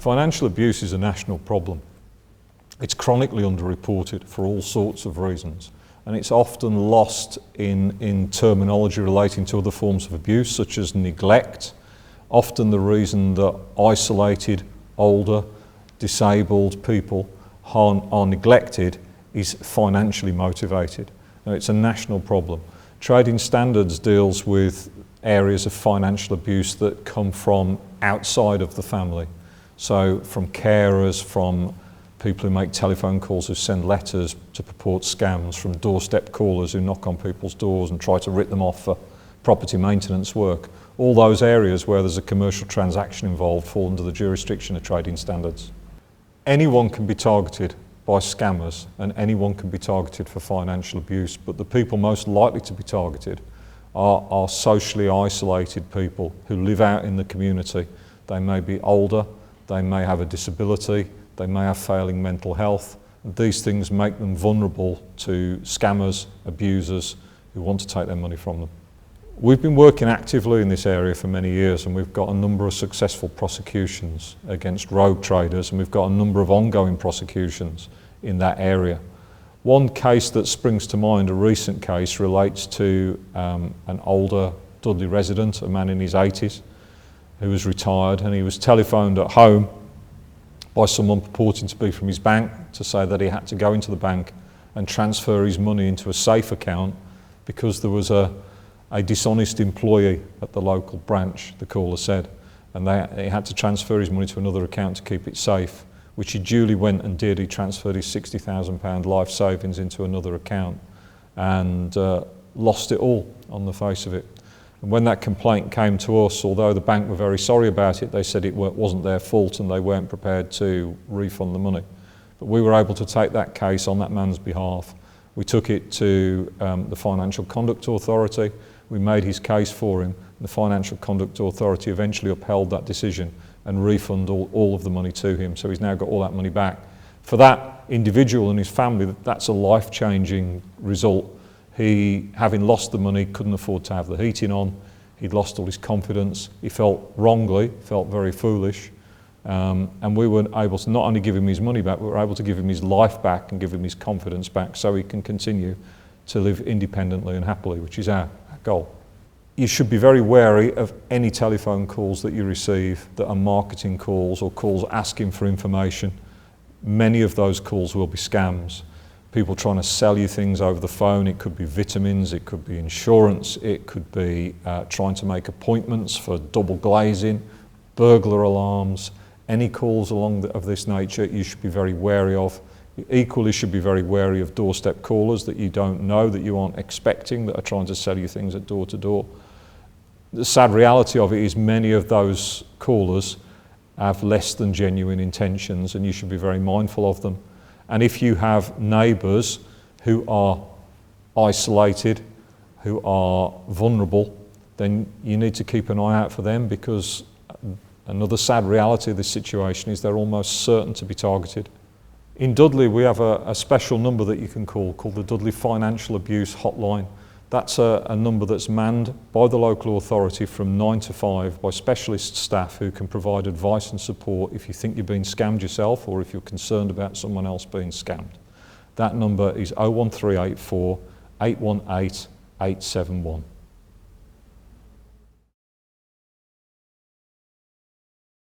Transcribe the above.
Financial abuse is a national problem. It's chronically underreported for all sorts of reasons, and it's often lost in terminology relating to other forms of abuse, such as neglect. Often the reason that isolated, older, disabled people are neglected is financially motivated. Now, it's a national problem. Trading Standards deals with areas of financial abuse that come from outside of the family. So from carers, from people who make telephone calls, who send letters to purport scams, from doorstep callers who knock on people's doors and try to rip them off for property maintenance work. All those areas where there's a commercial transaction involved fall under the jurisdiction of Trading Standards. Anyone can be targeted by scammers and anyone can be targeted for financial abuse, but the people most likely to be targeted are socially isolated people who live out in the community. They may be older, they may have a disability, they may have failing mental health. These things make them vulnerable to scammers, abusers who want to take their money from them. We've been working actively in this area for many years, and we've got a number of successful prosecutions against rogue traders, and we've got a number of ongoing prosecutions in that area. One case that springs to mind, a recent case, relates to an older Dudley resident, a man in his 80s, who was retired, and he was telephoned at home by someone purporting to be from his bank to say that he had to go into the bank and transfer his money into a safe account because there was a dishonest employee at the local branch, the caller said, and he had to transfer his money to another account to keep it safe, which he duly went and did. He transferred his £60,000 life savings into another account and lost it all on the face of it. And when that complaint came to us, although the bank were very sorry about it, they said it wasn't their fault and they weren't prepared to refund the money. But we were able to take that case on that man's behalf. We took it to the Financial Conduct Authority. We made his case for him. The Financial Conduct Authority eventually upheld that decision and refunded all of the money to him. So he's now got all that money back. For that individual and his family, that's a life-changing result. He, having lost the money, couldn't afford to have the heating on. He'd lost all his confidence. He felt wrongly, felt very foolish. And we were able to not only give him his money back, we were able to give him his life back and give him his confidence back so he can continue to live independently and happily, which is our goal. You should be very wary of any telephone calls that you receive that are marketing calls or calls asking for information. Many of those calls will be scams. People trying to sell you things over the phone. It could be vitamins, it could be insurance, it could be trying to make appointments for double glazing, burglar alarms. Any calls of this nature you should be very wary of. You equally should be very wary of doorstep callers that you don't know, that you aren't expecting, that are trying to sell you things at door to door. The sad reality of it is many of those callers have less than genuine intentions, and you should be very mindful of them. And if you have neighbours who are isolated, who are vulnerable, then you need to keep an eye out for them, because another sad reality of this situation is they're almost certain to be targeted. In Dudley, we have a special number that you can call called the Dudley Financial Abuse Hotline. That's a number that's manned by the local authority from 9 to 5 by specialist staff who can provide advice and support if you think you're being scammed yourself or if you're concerned about someone else being scammed. That number is 01384 818 871.